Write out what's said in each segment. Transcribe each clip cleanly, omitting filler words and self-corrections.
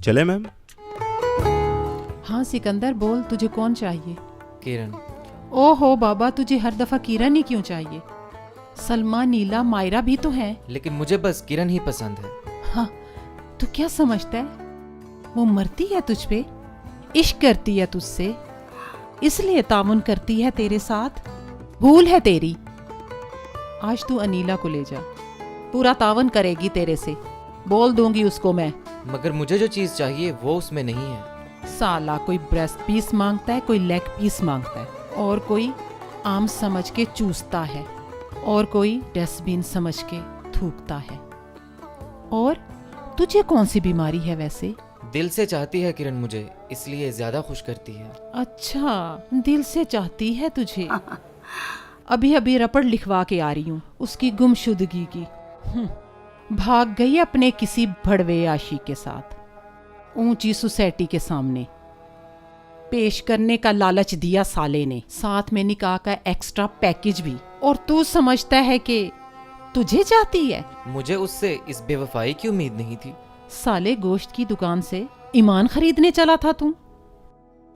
चले मैम? हाँ सिकंदर, बोल, तुझे कौन चाहिए? किरण। ओहो बाबा, तुझे हर दफा किरण ही क्यों चाहिए? सलमा, नीला, मायरा भी तो हैं। लेकिन मुझे बस किरण ही पसंद है। हाँ, तू क्या समझता है? वो मरती है तुझ पे, इश्क करती है तुझसे, इसलिए तामुन करती है तेरे साथ। भूल है तेरी। आज तू अनीला को ले जा, पूरा तावन करेगी तेरे से, बोल दूंगी उसको मैं। मगर मुझे जो चीज चाहिए वो उसमें नहीं है। साला कोई ब्रेस्ट पीस मांगता है, कोई लेग पीस मांगता है, और कोई आम समझ के चूसता है, और कोई डस्टबिन समझ के थूकता है। और तुझे कौन सी बीमारी है वैसे? दिल से चाहती है किरण मुझे, इसलिए ज्यादा खुश करती है। अच्छा, दिल से चाहती है तुझे। अभी अभी रपड़ लिखवा के आ रही हूँ उसकी गुमशुदगी की। भाग गई अपने किसी भड़वे आशिक के साथ, ऊंची सोसाइटी के सामने। पेश करने का लालच दिया साले ने, साथ में निकाह का एक्स्ट्रा पैकेज भी, और तू समझता है कि तुझे चाहती है? मुझे उससे इस बेवफाई की उम्मीद नहीं थी। साले, गोश्त की दुकान से ईमान खरीदने चला था तू?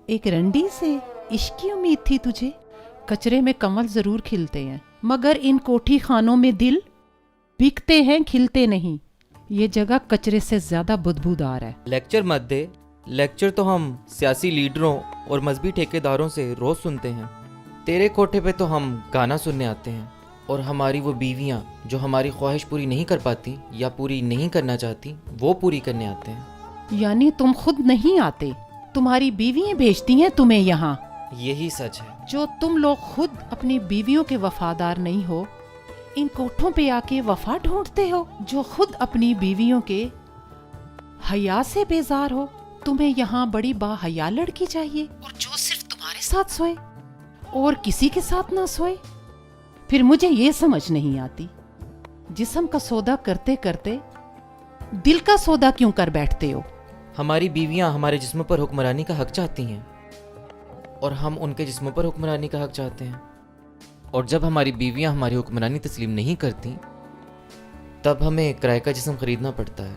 एक रंडी से इश्क की उम्मीद थी तुझे? कचरे में कमल जरूर खिलते हैं, मगर इन कोठी खानों में दिल बिकते हैं, खिलते नहीं। ये जगह कचरे से ज्यादा बदबूदार है। लेक्चर मत दे। लेक्चर तो हम सियासी लीडरों और मजहबी ठेकेदारों से रोज सुनते हैं। तेरे कोठे पे तो हम गाना सुनने आते हैं, और हमारी वो बीवियां जो हमारी ख्वाहिश पूरी नहीं कर पाती या पूरी नहीं करना चाहती, वो पूरी करने आते हैं। यानी तुम खुद नहीं आते, तुम्हारी बीवियां भेजती हैं तुम्हें यहाँ? यही सच है। जो तुम लोग खुद अपनी बीवियों के वफादार नहीं हो, इन कोठों पे आके वफा ढूंढते हो। जो खुद अपनी बीवियों के हया से बेजार हो, तुम्हें यहाँ बड़ी बाहया लड़की चाहिए, और जो सिर्फ तुम्हारे साथ सोए और किसी के साथ ना सोए। फिर मुझे ये समझ नहीं आती, जिस्म का सौदा करते करते दिल का सौदा क्यों कर बैठते हो? हमारी बीवियां हमारे जिस्म पर हुक्मरानी का हक चाहती हैं, और हम उनके जिस्मों पर हुक्मरानी का हक चाहते हैं। और जब हमारी बीवियां हमारी हुक्मरानी तस्लीम नहीं करती, तब हमें किराए का जिस्म खरीदना पड़ता है,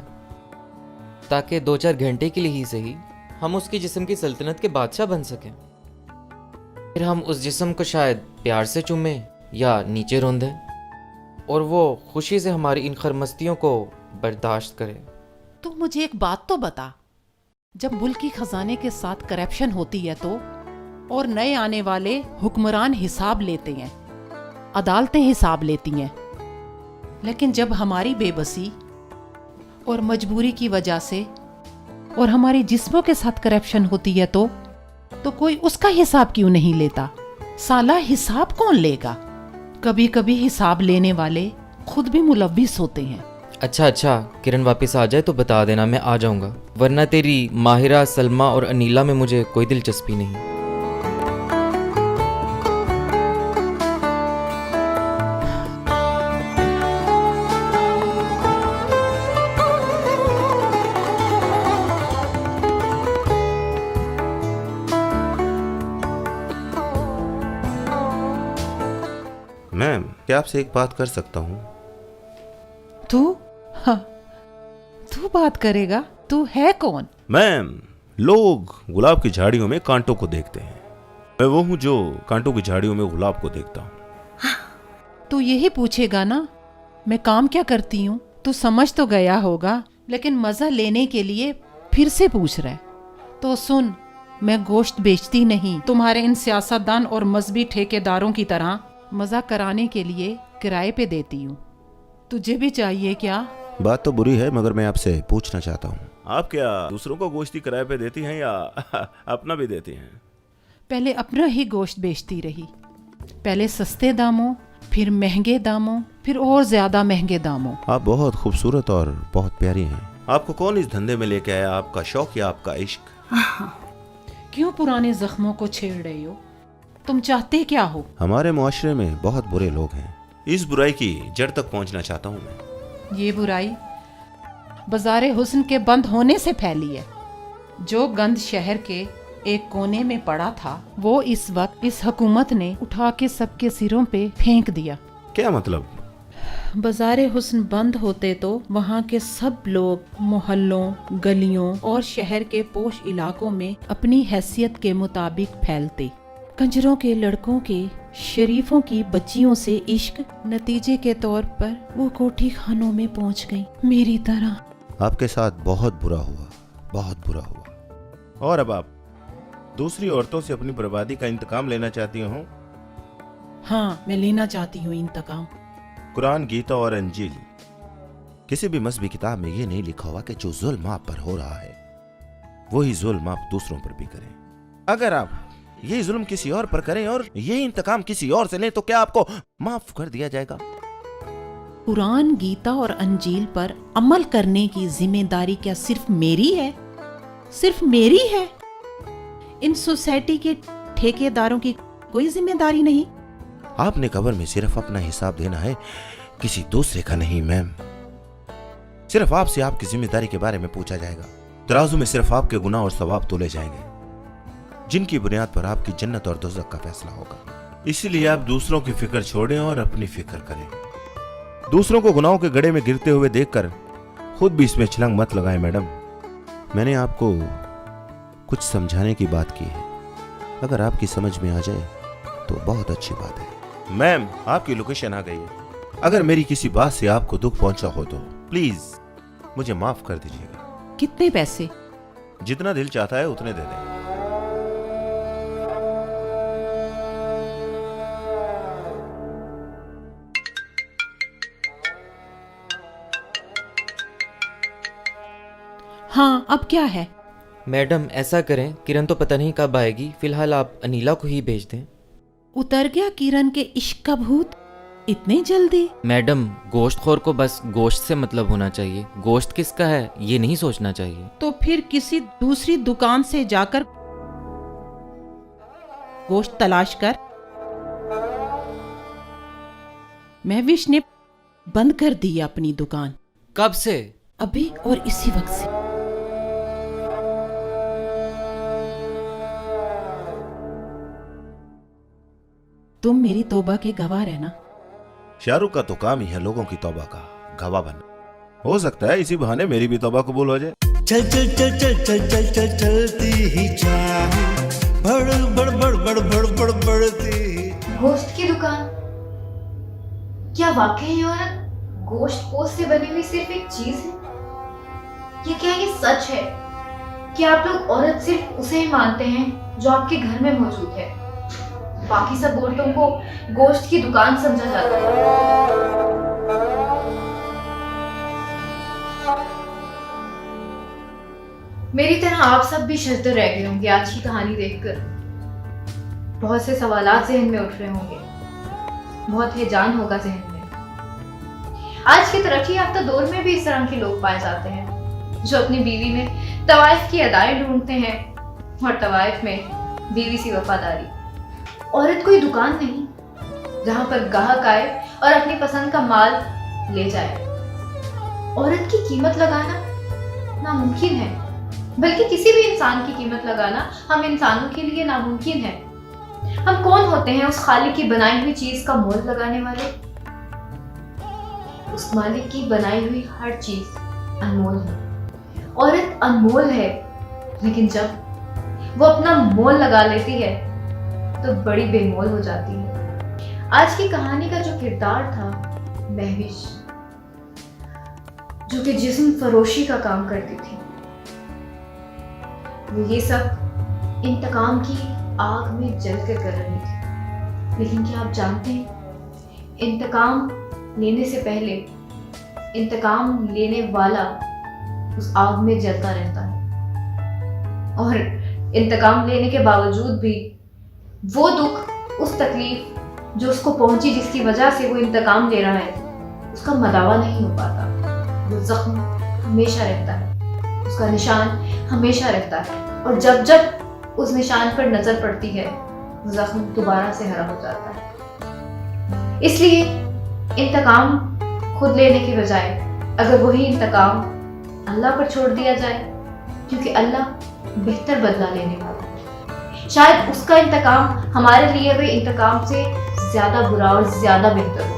ताकि 2-4 घंटे के लिए ही सही हम उसकी जिस्म की सल्तनत के बादशाह बन सकें। फिर हम उस जिस्म को शायद प्यार से चूमें या नीचे रौंदें, और वो खुशी से हमारी इन खरमस्तियों को बर्दाश्त करे। तू मुझे एक बात तो बता, जब मुल्की खजाने के साथ करप्शन होती है तो, और नए आने वाले हुक्मरान हिसाब लेते हैं, अदालतें हिसाब लेती हैं, लेकिन जब हमारी बेबसी और मजबूरी की वजह से और हमारे जिस्मों के साथ करप्शन होती है तो कोई उसका हिसाब क्यों नहीं लेता? साला, हिसाब कौन लेगा? कभी कभी हिसाब लेने वाले खुद भी मुलव्विस होते हैं। अच्छा, किरण वापस आ जाए तो बता देना, मैं आ जाऊंगा, वरना तेरी माहिरा, सलमा और अनीला में मुझे कोई दिलचस्पी नहीं। मैम, क्या आपसे एक बात कर सकता हूँ? तू? हाँ, तू बात करेगा? तू है कौन? मैम, लोग गुलाब की झाड़ियों में कांटों को देखते हैं, मैं वो हूँ जो कांटों की झाड़ियों में गुलाब को देखता हूँ। तू यही पूछेगा ना मैं काम क्या करती हूँ? तू समझ तो गया होगा, लेकिन मजा लेने के लिए फिर से पूछ रहा है। तो सुन, मैं गोश्त बेचती नहीं, तुम्हारे इन सियासतदान और मजहबी ठेकेदारों की तरह मजा कराने के लिए किराए पे देती हूँ। तुझे भी चाहिए क्या? बात तो बुरी है, मगर मैं आपसे पूछना चाहता हूँ, आप क्या दूसरों को गोश्त किराए पे देती हैं या अपना भी देती हैं? पहले अपना ही गोश्त बेचती रही, पहले सस्ते दामों, फिर महंगे दामों, फिर और ज्यादा महंगे दामों। आप बहुत खूबसूरत और बहुत प्यारी हैं। आपको कौन इस धंधे में लेके आया? आपका शौक या आपका इश्क? क्यों पुराने जख्मों को छेड़ रहे हो? तुम चाहते क्या हो? हमारे मुआशरे में बहुत बुरे लोग हैं, इस बुराई की जड़ तक पहुंचना चाहता हूँ मैं। ये बुराई बाजारे हुस्न के बंद होने से फैली है। जो गंद शहर के एक कोने में पड़ा था, वो इस वक्त इस हुकूमत ने उठा के सबके सिरों पे फेंक दिया। क्या मतलब? बाजारे हुस्न बंद होते तो वहाँ के सब लोग मोहल्लों, गलियों और शहर के पोश इलाकों में अपनी हैसियत के मुताबिक फैलते। कंजरों के लड़कों के, शरीफों की बच्चियों से इश्क, नतीजे के तौर पर वो कोठी खानों में पहुँच गई मेरी तरह। आपके साथ बहुत बुरा हुआ, बहुत बुरा हुआ। और अब आप दूसरी औरतों से अपनी बर्बादी का इंतकाम लेना चाहती हो? हाँ, मैं लेना चाहती हूँ इंतकाम। कुरान, गीता और अंजील, किसी भी मजहबी किताब में ये नहीं लिखा हुआ कि जो जुल्म आप पर हो रहा है वही जुल्म आप दूसरों पर भी करें। अगर आप ये जुल्म किसी और पर करें और ये इंतकाम किसी और से लें तो क्या आपको माफ कर दिया जाएगा? कुरान, गीता और अंजील पर अमल करने की जिम्मेदारी क्या सिर्फ मेरी है? सिर्फ मेरी है? इन सोसाइटी के ठेकेदारों की कोई जिम्मेदारी नहीं? आपने कब्र में सिर्फ अपना हिसाब देना है, किसी दूसरे का नहीं मैम। सिर्फ आपसे आपकी जिम्मेदारी के बारे में पूछा जाएगा। तराजू में सिर्फ आपके गुनाह और सवाब तोले जाएंगे, जिनकी बुनियाद पर आपकी जन्नत और दोज़ख का फैसला होगा। इसलिए आप दूसरों की फिक्र छोड़ें और अपनी फिक्र करें। दूसरों को गुनाहों के गड्ढे में गिरते हुए देखकर खुद भी इसमें छलांग मत लगाएं मैडम। मैंने आपको कुछ समझाने की बात की है, अगर आपकी समझ में आ जाए तो बहुत अच्छी बात है। मैम, आपकी लोकेशन आ गई है। अगर मेरी किसी बात से आपको दुख पहुंचा हो तो प्लीज मुझे माफ कर दीजिएगा। कितने पैसे? जितना दिल चाहता है उतने दे दें। हाँ, अब क्या है? मैडम ऐसा करें, किरण तो पता नहीं कब आएगी, फिलहाल आप अनीला को ही भेज दें। उतर गया किरण के इश्क का भूत इतने जल्दी? मैडम, गोश्तखोर को बस गोश्त से मतलब होना चाहिए, गोश्त किसका है ये नहीं सोचना चाहिए। तो फिर किसी दूसरी दुकान से जाकर गोश्त तलाश कर। महविश ने बंद कर दी अपनी दुकान। कब से? अभी और इसी वक्त से। तुम मेरी तौबा के गवाह रहना। शाहरुख का तो काम ही है लोगों की तौबा का गवाह बनना। हो सकता है इसी बहाने मेरी भी तौबा कबूल हो जाए। चल चल चल चल चल चल चल चलती ही चाहे, बड़ बड़ बड़ बड़ बड़ बड़ बढ़ती। गोश्त की दुकान? क्या वाकई ये औरत गोश्त पोस्ट से बनी हुई सिर्फ एक चीज है? ये क्या ये सच है कि आप लोग औरत सिर्फ उसे ही मानते हैं जो आपके घर में मौजूद है? बाकी सब औरतों को गोश्त की दुकान समझा जाता है। मेरी तरह आप सब भी शर्त रह गए होंगे आज की कहानी देखकर। बहुत से सवालात जहन में उठ रहे होंगे, बहुत हैजान होगा जहन में। आज की तरक्की याफ्ता दौर में भी इस तरह के लोग पाए जाते हैं जो अपनी बीवी में तवाइफ की अदाएं ढूंढते हैं और तवाइफ में बीवी सी वफादारी। औरत कोई दुकान नहीं जहां पर ग्राहक आए और अपनी पसंद का माल ले जाए। औरत की कीमत लगाना नामुमकिन है, बल्कि किसी भी इंसान की कीमत लगाना हम इंसानों के लिए नामुमकिन है। हम कौन होते हैं उस खालिक की बनाई हुई चीज का मोल लगाने वाले? उस मालिक की बनाई हुई हर चीज अनमोल है। औरत अनमोल है, लेकिन जब वो अपना मोल लगा लेती है तो बड़ी बेमोल हो जाती है। आज की कहानी का जो किरदार था महविश, जो कि जिस्म फरोशी का काम करती थी, वो ये सब इंतकाम की आग में जलकर कर रही थी। लेकिन क्या आप जानते हैं, इंतकाम लेने से पहले इंतकाम लेने वाला उस आग में जलता रहता है, और इंतकाम लेने के बावजूद भी वो दुख, उस तकलीफ जो उसको पहुंची, जिसकी वजह से वो इंतकाम ले रहा है, उसका मदावा नहीं हो पाता। वो जख्म हमेशा रहता है, उसका निशान हमेशा रहता है, और जब जब उस निशान पर नजर पड़ती है वो जख्म दोबारा से हरा हो जाता है। इसलिए इंतकाम खुद लेने के बजाय अगर वही इंतकाम अल्लाह पर छोड़ दिया जाए, क्योंकि अल्लाह बेहतर बदला लेने वाला है, शायद उसका इंतकाम हमारे लिए भी इंतकाम से ज्यादा बुरा और ज्यादा बेहतर हो।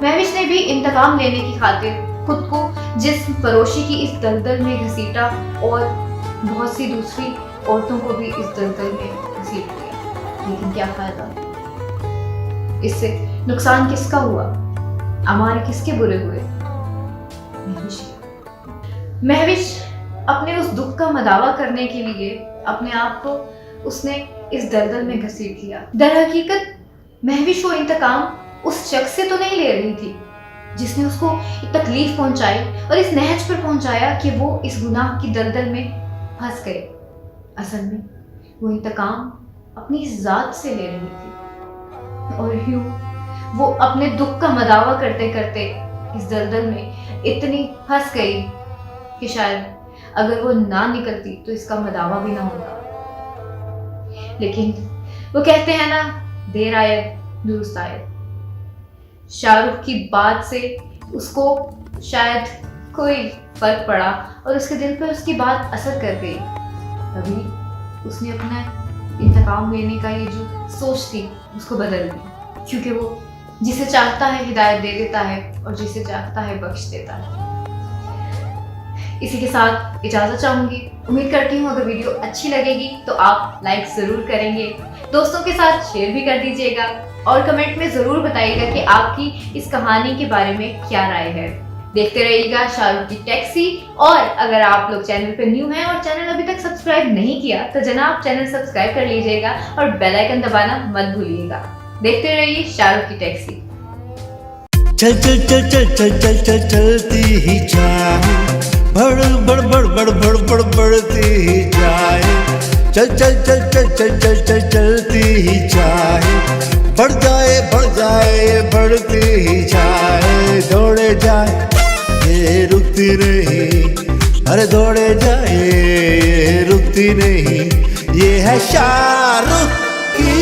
महविश ने भी इंतकाम लेने की खातिर खुद को जिस्म फरोशी की इस दलदल में घसीटा, और बहुत सी दूसरी औरतों को भी इस दलदल में घसीट दिया, लेकिन क्या फायदा? इससे नुकसान किसका हुआ? हमारे किसके बुरे हुए? महविश अपने उस दुख का मदावा करने के लिए अपने आप को उसने इस दलदल में घसीट लिया। दर हकीकत महविश वो इंतकाम उस शख्स से तो नहीं ले रही थी जिसने उसको तकलीफ पहुंचाई और इस नहज पर पहुंचाया कि वो इस गुनाह की दलदल में फंस गए। असल में वो इंतकाम अपनी जात से ले रही थी, और यूं वो अपने दुख का मदावा करते करते इस दलदल में इतनी फंस गई कि शायद अगर वो ना निकलती तो इसका मदावा भी ना होता। लेकिन वो कहते हैं ना, देर आए दुरुस्त आए। शाहरुख की बात से उसको शायद कोई फर्क पड़ा और उसके दिल पर उसकी बात असर कर गई। तभी उसने अपना इंतकाम लेने का ये जो सोच थी उसको बदल दी, क्योंकि वो जिसे चाहता है हिदायत दे देता है और जिसे चाहता है बख्श देता है। इसी के साथ इजाजत चाहूंगी। उम्मीद करती हूँ अगर वीडियो अच्छी लगेगी तो आप लाइक जरूर करेंगे, दोस्तों के साथ शेयर भी कर दीजिएगा, और कमेंट में जरूर बताइएगा कि आपकी इस कहानी के बारे में क्या राय है। देखते रहिएगा शाहरुख की टैक्सी। और अगर आप लोग चैनल पर न्यू हैं और चैनल अभी तक सब्सक्राइब नहीं किया तो जनाब चैनल सब्सक्राइब कर लीजिएगा और बेल आइकन दबाना मत भूलिएगा। देखते रहिए शाहरुख की टैक्सी। चल चल चल चल चल चल चल चलती ही जाए, बड़ बड़ बड़ बड़ बड़ बड़ बढ़ती ही जाए। चल चल चल चल चल चल चल चलती ही जाए, बढ़ जाए बढ़ती ही जाए। दौड़े जाए ये रुकती नहीं, अरे दौड़े जाए ये रुकती नहीं। ये है शाहरुख की